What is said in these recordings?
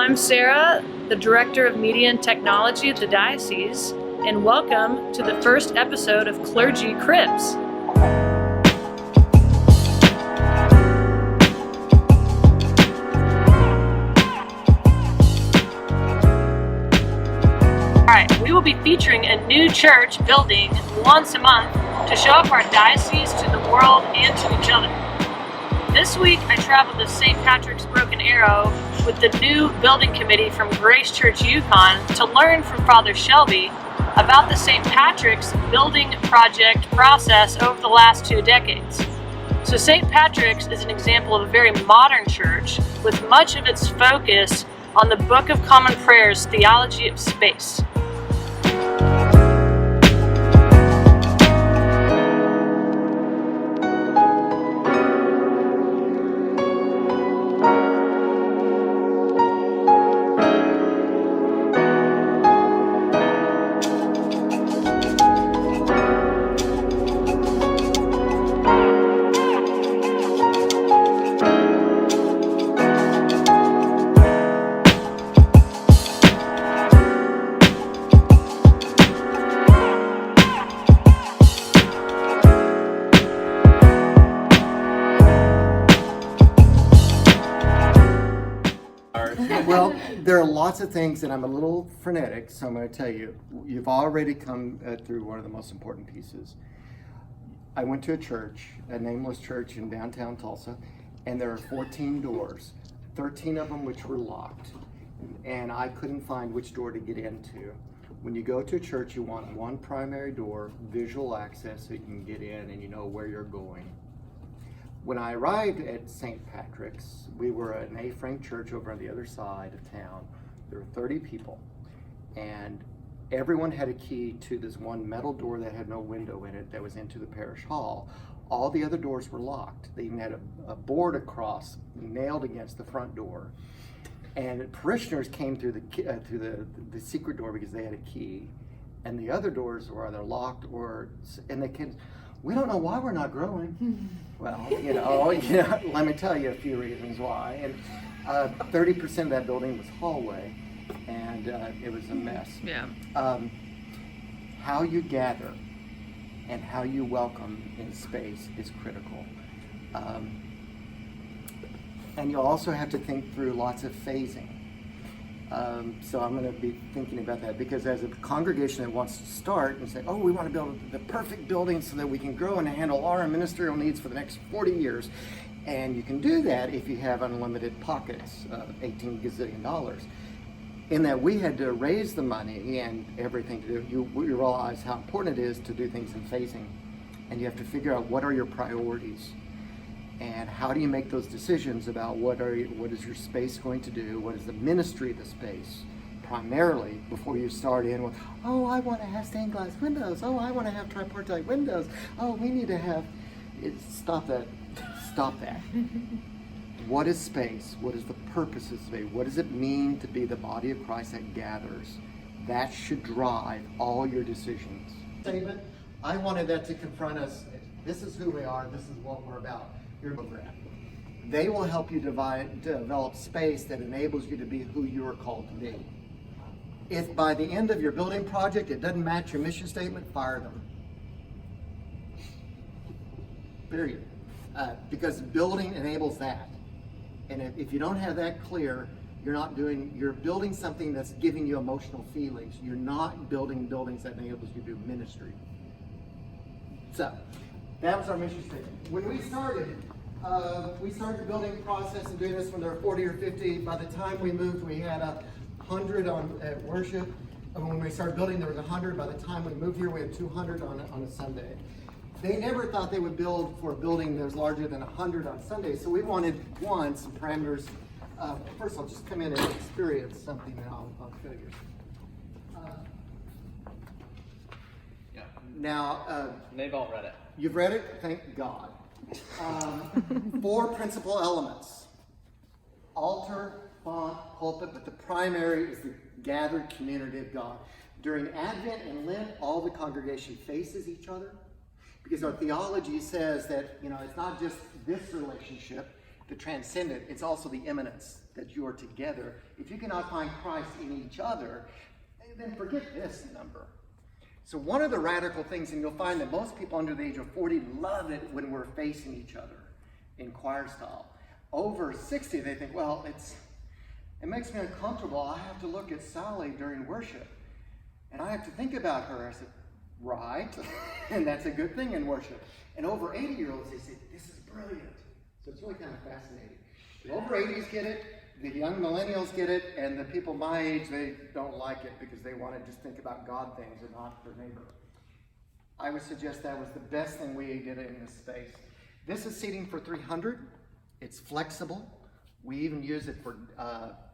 I'm Sarah, the Director of Media and Technology at the Diocese, and welcome to the first episode of Clergy Cribs. Alright, we will be featuring a new church building once a month to show off our diocese to the world and to each other. This week I traveled to St. Patrick's Broken Arrow with the new building committee from Grace Church Yukon to learn from Father Shelby about the St. Patrick's building project process over the last 2 decades. So St. Patrick's is an example of a very modern church with much of its focus on the Book of Common Prayer's theology of space. Well, there are lots of things, and I'm a little frenetic, so I'm going to tell you, you've already come through one of the most important pieces. I went to a church, a nameless church in downtown Tulsa, and there are 14 doors, 13 of them which were locked, and I couldn't find which door to get into. When you go to a church, you want one primary door, visual access, so you can get in and you know where you're going. When I arrived at St. Patrick's, we were an A-frame church over on the other side of town. There were 30 people, and everyone had a key to this one metal door that had no window in it that was into the parish hall. All the other doors were locked. They even had a board across, nailed against the front door. And parishioners came through the secret door because they had a key, and the other doors were either locked and the kids, we don't know why we're not growing. Well, let me tell you a few reasons why. And 30% of that building was hallway, and it was a mess. Yeah. How you gather and how you welcome in space is critical. And you'll also have to think through lots of phasing. So I'm going to be thinking about that, because as a congregation that wants to start and say, oh, we want to build the perfect building so that we can grow and handle all our ministerial needs for the next 40 years. And you can do that if you have unlimited pockets of $18 gazillion. In that we had to raise the money and everything to do, you realize how important it is to do things in phasing. And you have to figure out what are your priorities. And how do you make those decisions about what is your space going to do? What is the ministry of the space? Primarily, before you start in with, oh, I want to have stained glass windows. Oh, I want to have tripartite windows. Oh, we need to have, stop that. What is space? What is the purpose of space? What does it mean to be the body of Christ that gathers? That should drive all your decisions. Statement, I wanted that to confront us. This is who we are. This is what we're about. Your program. They will help you develop space that enables you to be who you are called to be. If by the end of your building project it doesn't match your mission statement, fire them. Period. Because building enables that. And if you don't have that clear, you're building something that's giving you emotional feelings. You're not building buildings that enables you to do ministry. So, that was our mission statement. When we started the building process and doing this when there were 40 or 50. By the time we moved, we had 100 at worship. And when we started building, there was 100. By the time we moved here, we had 200 on a Sunday. They never thought they would build for a building that was larger than 100 on Sunday. So we wanted, some parameters. First, I'll just come in and experience something, and I'll show you. Now, they've all read it. You've read it? Thank God. 4 principal elements. Altar, font, pulpit, but the primary is the gathered community of God. During Advent and Lent, all the congregation faces each other, because our theology says that, it's not just this relationship, the transcendent, it's also the immanence, that you are together. If you cannot find Christ in each other, then forget this number. So one of the radical things, and you'll find that most people under the age of 40 love it when we're facing each other in choir style. Over 60, they think, well, it makes me uncomfortable. I have to look at Sally during worship, and I have to think about her. I said, right, and that's a good thing in worship. And over 80-year-olds, they say, this is brilliant. So it's really kind of fascinating. The over 80s get it, the young millennials get it, and the people my age, they don't like it because they want to just think about God things and not their neighbor. I would suggest that was the best thing we did in this space. This is seating for 300. It's flexible. We even use it for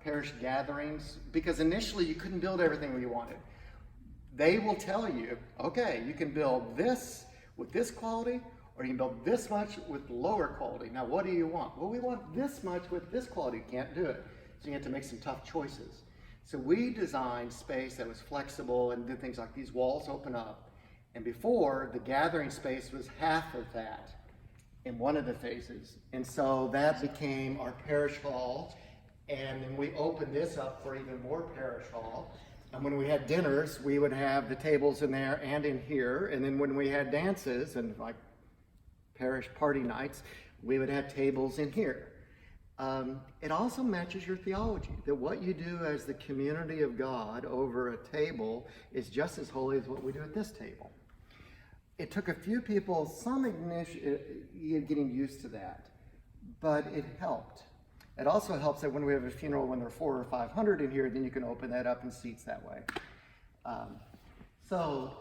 parish gatherings because initially you couldn't build everything we wanted. They will tell you, okay, you can build this with this quality, or you can build this much with lower quality. Now, what do you want? Well, we want this much with this quality. You can't do it. So you have to make some tough choices. So we designed space that was flexible and did things like these walls open up. And before, the gathering space was half of that in one of the phases. And so that became our parish hall. And then we opened this up for even more parish hall. And when we had dinners, we would have the tables in there and in here. And then when we had dances and like parish party nights, we would have tables in here. It also matches your theology, that what you do as the community of God over a table is just as holy as what we do at this table. It took a few people some getting used to that, but it helped. It also helps that when we have a funeral, when there are 400 or 500 in here, then you can open that up and seats that way. So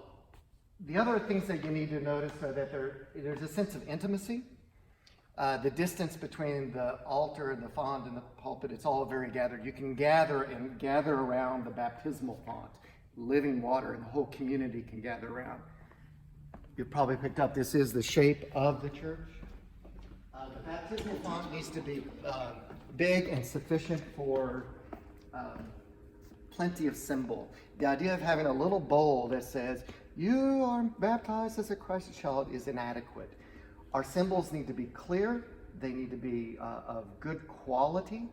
the other things that you need to notice are that there's a sense of intimacy. The distance between the altar and the font and the pulpit, it's all very gathered. You can gather around the baptismal font, living water, and the whole community can gather around. You've probably picked up this is the shape of the church. The baptismal font needs to be big and sufficient for plenty of symbol. The idea of having a little bowl that says, you are baptized as a Christ child is inadequate. Our symbols need to be clear. They need to be of good quality.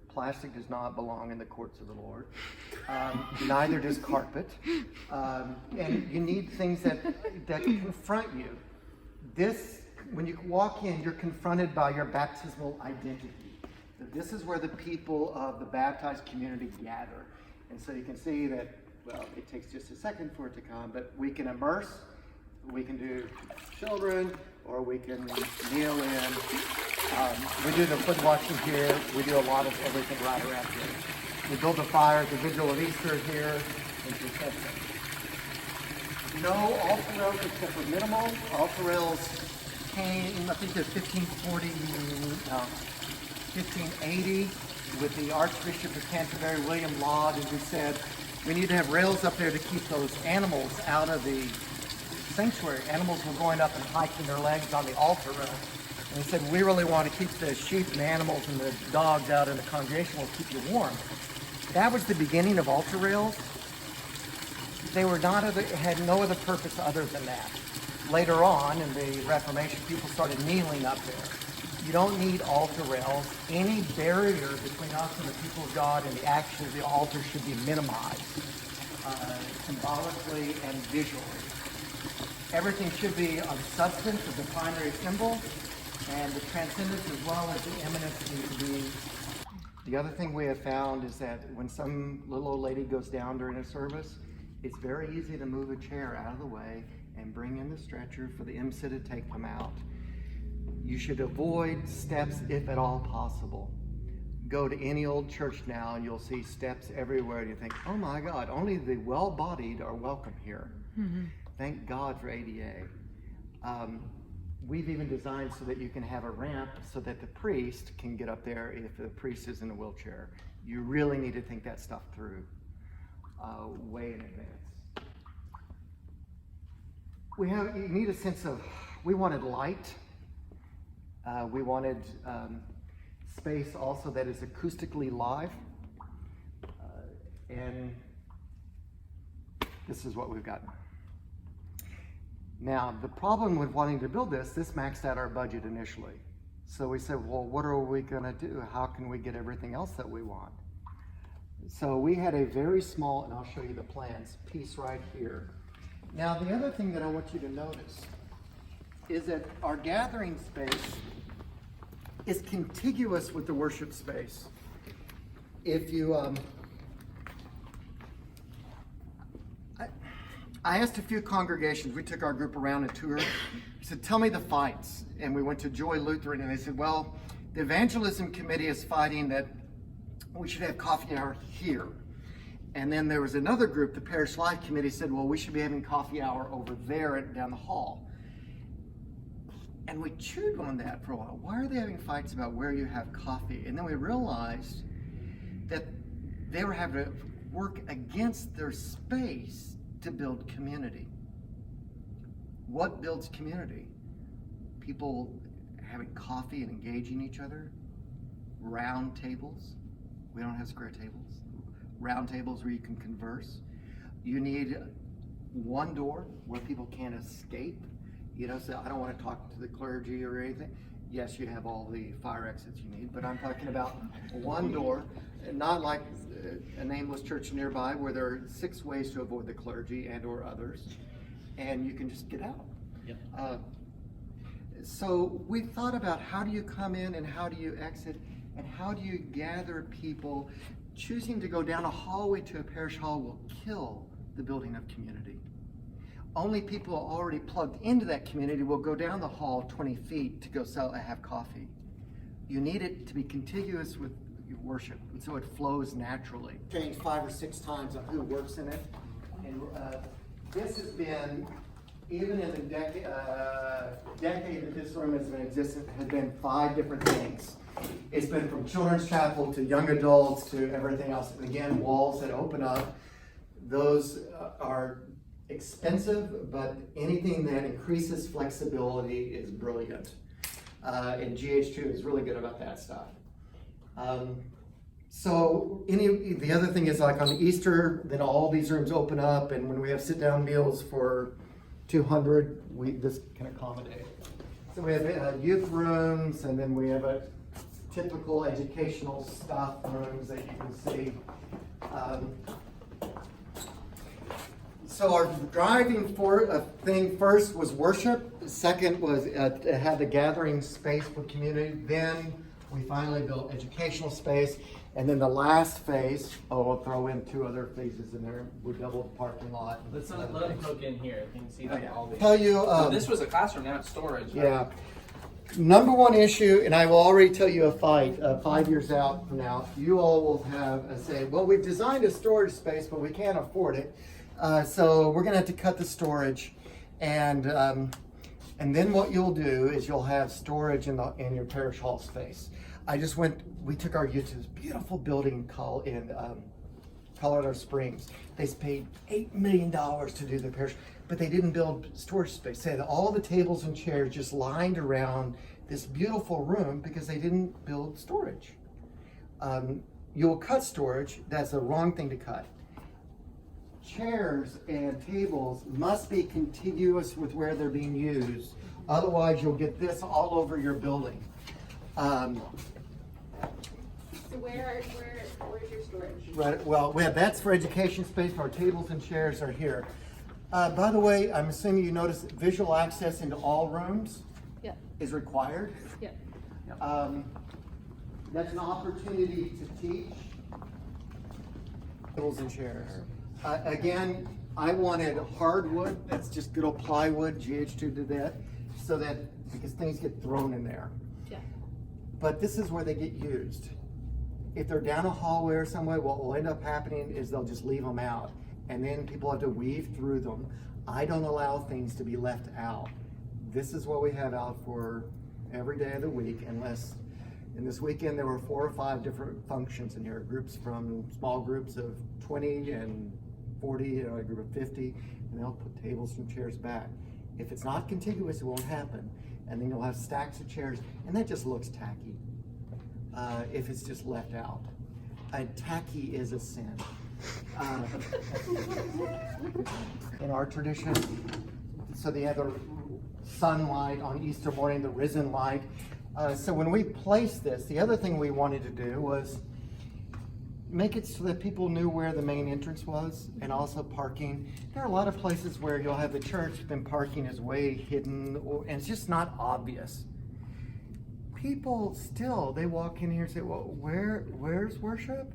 Plastic does not belong in the courts of the Lord. Neither does carpet. And you need things that confront you. When you walk in, you're confronted by your baptismal identity. This is where the people of the baptized community gather. And so you can see that, well, it takes just a second for it to come, but we can immerse, we can do children, or we can kneel in. We do the foot washing here. We do a lot of everything right around here. We build the fire at the vigil of Easter here in procession. No altar rails except for minimal. Altar rails came, I think it's 1580 with the Archbishop of Canterbury, William Laud, who said, we need to have rails up there to keep those animals out of the sanctuary. Animals were going up and hiking their legs on the altar rail. And he said, we really want to keep the sheep and the animals and the dogs out in the congregation. We'll keep you warm. That was the beginning of altar rails. They were had no other purpose other than that. Later on in the Reformation, people started kneeling up there. You don't need altar rails. Any barrier between us and the people of God and the action of the altar should be minimized, symbolically and visually. Everything should be of substance of the primary symbol, and the transcendence as well as the immanence need to be. The other thing we have found is that when some little old lady goes down during a service, it's very easy to move a chair out of the way and bring in the stretcher for the MSIT to take them out. You should avoid steps if at all possible. Go to any old church now and you'll see steps everywhere and you think, oh my God, only the well-bodied are welcome here. Mm-hmm. Thank God for ADA. We've even designed so that you can have a ramp so that the priest can get up there if the priest is in a wheelchair. You really need to think that stuff through way in advance. You need a sense of, we wanted light. We wanted space also that is acoustically live. And this is what we've got. Now, the problem with wanting to build this maxed out our budget initially. So we said, well, what are we going to do? How can we get everything else that we want? So we had a very small, and I'll show you the plans, piece right here. Now, the other thing that I want you to notice is that our gathering space is contiguous with the worship space. If you, I asked a few congregations, we took our group around and toured. I said, tell me the fights. And we went to Joy Lutheran, and they said, well, the evangelism committee is fighting that we should have coffee hour here. And then there was another group, the parish life committee, said, well, we should be having coffee hour over there down the hall. And we chewed on that for a while. Why are they having fights about where you have coffee? And then we realized that they were having to work against their space to build community. What builds community? People having coffee and engaging each other. Round tables. We don't have square tables. Round tables where you can converse. You need one door where people can't escape. You know, so I don't want to talk to the clergy or anything. Yes, you have all the fire exits you need, but I'm talking about one door, not like a nameless church nearby where there are 6 ways to avoid the clergy and or others, and you can just get out. Yep. So we thought about how do you come in and how do you exit, and how do you gather people. Choosing to go down a hallway to a parish hall will kill the building of community. Only people already plugged into that community will go down the hall 20 feet to go have coffee. You need it to be contiguous with your worship, and so it flows naturally. Changed 5 or 6 times on who works in it, and this has been, even in the decade that this room has been existent, has been 5 different things. It's been from children's chapel to young adults to everything else. And again, walls that open up. Those are expensive, but anything that increases flexibility is brilliant. And GH2 is really good about that stuff. So the other thing is, like on Easter, then all these rooms open up, and when we have sit-down meals for 200, this can accommodate. So we have youth rooms, and then we have a typical educational staff rooms that you can see. So our driving thing first was worship. The second was to have the gathering space for community. Then we finally built educational space. And then the last phase, we'll throw in 2 other phases in there. We doubled the parking lot. Let them poke in here. You can see that all the. Tell you. So this was a classroom, now it's storage. Yeah. Number one issue, and I will already tell you a fight 5 years out from now, you all will have say, well, we've designed a storage space, but we can't afford it. So we're going to have to cut the storage. And then what you'll do is you'll have storage in your parish hall space. We took our youth to this beautiful building in Colorado Springs. They paid $8 million to do the parish, but they didn't build storage space. They had all the tables and chairs just lined around this beautiful room because they didn't build storage. You'll cut storage. That's the wrong thing to cut. Chairs and tables must be contiguous with where they're being used. Otherwise, you'll get this all over your building. So where's your storage? Right. Well, that's for education space. Our tables and chairs are here. By the way, I'm assuming you noticed visual access into all rooms is required. Yeah. That's an opportunity to teach. Tables and chairs. Again, I wanted hardwood. That's just good old plywood. GH2 did that, because things get thrown in there. Yeah. But this is where they get used. If they're down a hallway or somewhere, what will end up happening is they'll just leave them out, and then people have to weave through them. I don't allow things to be left out. This is what we have out for every day of the week, unless in this weekend there were 4 or 5 different functions in here, small groups of 20 and 40, a group of 50, and they'll put tables and chairs back. If it's not contiguous, it won't happen. And then you'll have stacks of chairs, and that just looks tacky if it's just left out. Tacky is a sin. In our tradition, so they have the sunlight on Easter morning, the risen light. So when we placed this, the other thing we wanted to do was make it so that people knew where the main entrance was, and also parking. There are a lot of places where you'll have the church, then parking is way hidden, and it's just not obvious. People still, they walk in here and say, well, where's worship?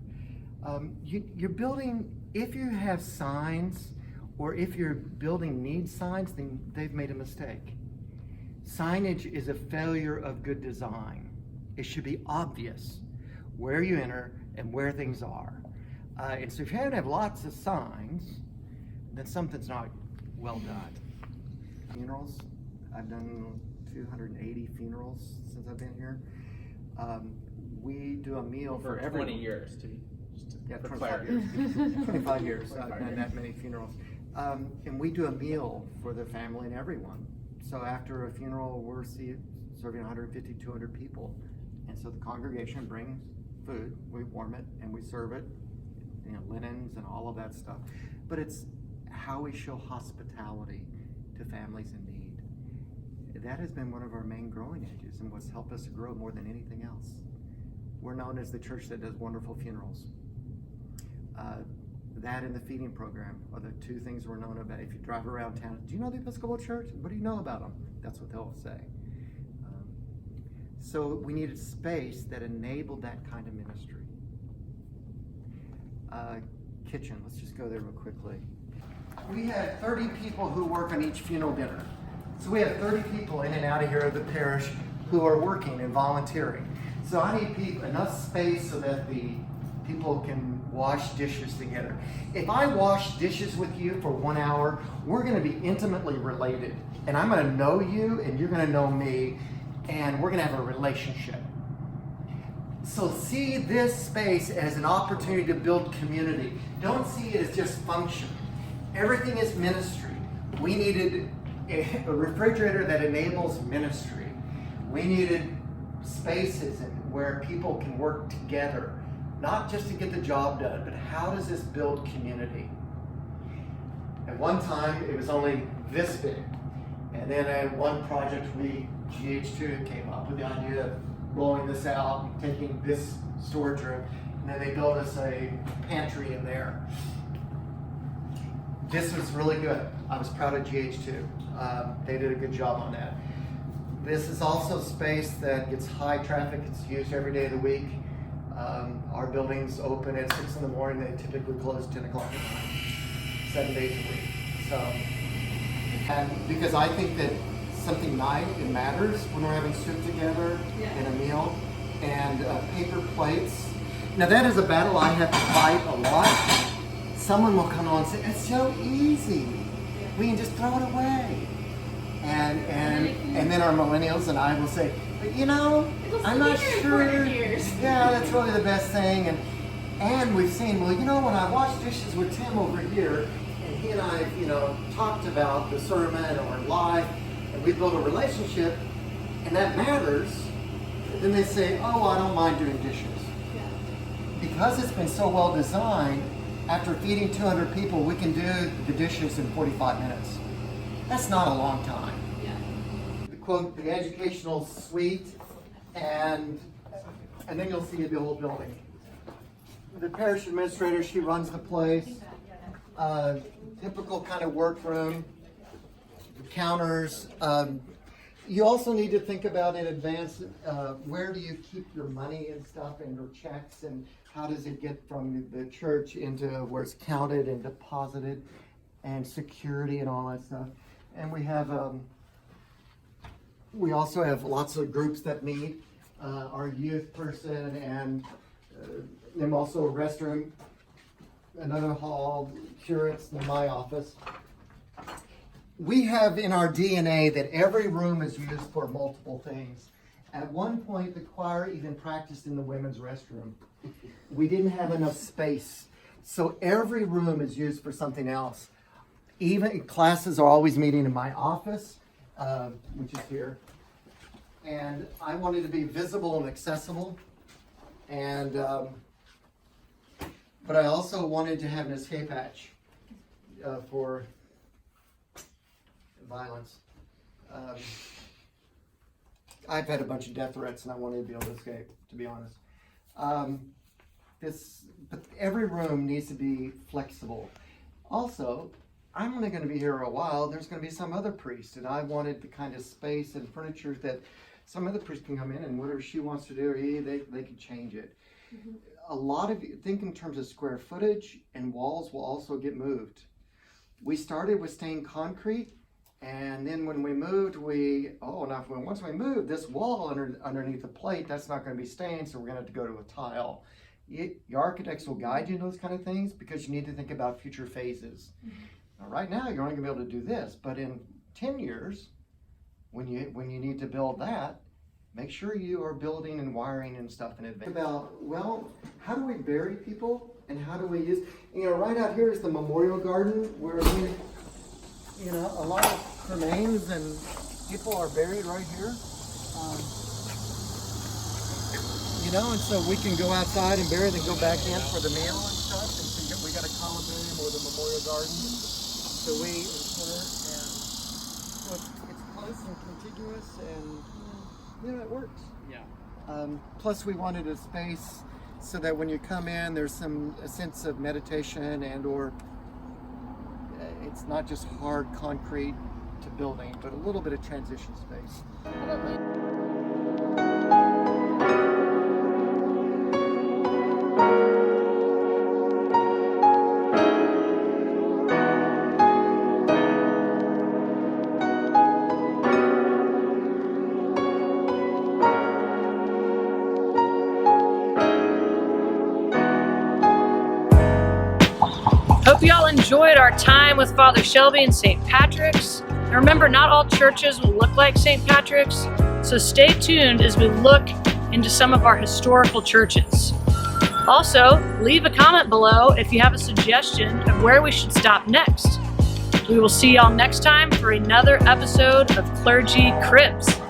You're building, if you have signs, or if your building needs signs, then they've made a mistake. Signage is a failure of good design. It should be obvious where you enter and where things are. And so if you have lots of signs, then something's not well done. Funerals, I've done 280 funerals since I've been here. We do a meal for everyone. 20 years, Yeah, for 25 clarity. years. 25 years, I've 25 done years. that many funerals. And we do a meal for the family and everyone. So after a funeral, we're serving 150, 200 people. And so the congregation brings food, we warm it, and we serve it, linens and all of that stuff. But it's how we show hospitality to families in need. That has been one of our main growing edges and what's helped us to grow more than anything else. We're known as the church that does wonderful funerals. That and the feeding program are the two things we're known about. If you drive around town, do you know the Episcopal Church? What do you know about them? That's what they'll say. So we needed space that enabled that kind of ministry. Kitchen, let's just go there real quickly. We have 30 people who work on each funeral dinner. So we have 30 people in and out of here of the parish who are working and volunteering. So I need enough space so that the people can wash dishes together. If I wash dishes with you for 1 hour, we're going to be intimately related. And I'm going to know you and you're going to know me, and we're going to have a relationship. So see this space as an opportunity to build community. Don't see it as just function. Everything is ministry. We needed a refrigerator that enables ministry. We needed spaces where people can work together, not just to get the job done, but how does this build community? At one time, it was only this big. And then at one project, GH2 came up with the idea of blowing this out, taking this storage room, and then they built us a pantry in there. This was really good. I was proud of GH2. They did a good job on that. This is also space that gets high traffic. It's used every day of the week. Our buildings open at 6 in the morning. They typically close 10 o'clock at night, 7 days a week. So, and because I think that something nice, it matters when we're having soup together and a meal, and paper plates. Now that is a battle I have to fight a lot. Someone will come on and say, it's so easy. We can just throw it away. And then our millennials and I will say, but I'm not sure. Yeah, that's really the best thing. And we've seen, when I wash dishes with Tim over here, and he and I, talked about the sermon or life, and we built a relationship, and that matters, then they say, oh, I don't mind doing dishes. Yeah. Because it's been so well designed, after feeding 200 people, we can do the dishes in 45 minutes. That's not a long time. Yeah. Quote, the educational suite, and then you'll see the whole building. The parish administrator, she runs the place. Typical kind of workroom, counters. You also need to think about in advance, where do you keep your money and stuff and your checks, and how does it get from the church into where it's counted and deposited, and security and all that stuff. And we also have lots of groups that meet. Our youth person, and then also a restroom, another hall, curates in my office. We have in our DNA that every room is used for multiple things. At one point, the choir even practiced in the women's restroom. We didn't have enough space. So every room is used for something else. Even classes are always meeting in my office, which is here. And I wanted to be visible and accessible. And, but I also wanted to have an escape hatch for violence. I've had a bunch of death threats and I wanted to be able to escape, to be honest. But every room needs to be flexible. Also, I'm only going to be here a while. There's going to be some other priest, and I wanted the kind of space and furniture that some other priest can come in and whatever she wants to do, or they can change it. Mm-hmm. A lot of you think in terms of square footage, and walls will also get moved. We started with stained concrete, and then when we moved, once we moved, this wall underneath the plate, that's not going to be stained, so we're going to have to go to a tile. Your architects will guide you in those kind of things because you need to think about future phases. Mm-hmm. Now, right now, you're only going to be able to do this, but in 10 years, when you need to build that, make sure you are building and wiring and stuff in advance. How do we bury people and how do we use, right out here is the memorial garden where a lot of remains and people are buried right here. And so we can go outside and bury them, go back in for the meal and stuff. And so we got a columbarium or the memorial garden. So we insert, and so it's close and contiguous, and it works. Yeah. Plus, we wanted a space so that when you come in, there's a sense of meditation and/or it's not just hard concrete to building, but a little bit of transition space. Hope y'all enjoyed our time with Father Shelby and St. Patrick's. And remember, not all churches will look like St. Patrick's, so stay tuned as we look into some of our historical churches. Also, leave a comment below if you have a suggestion of where we should stop next. We will see y'all next time for another episode of Clergy Cribs.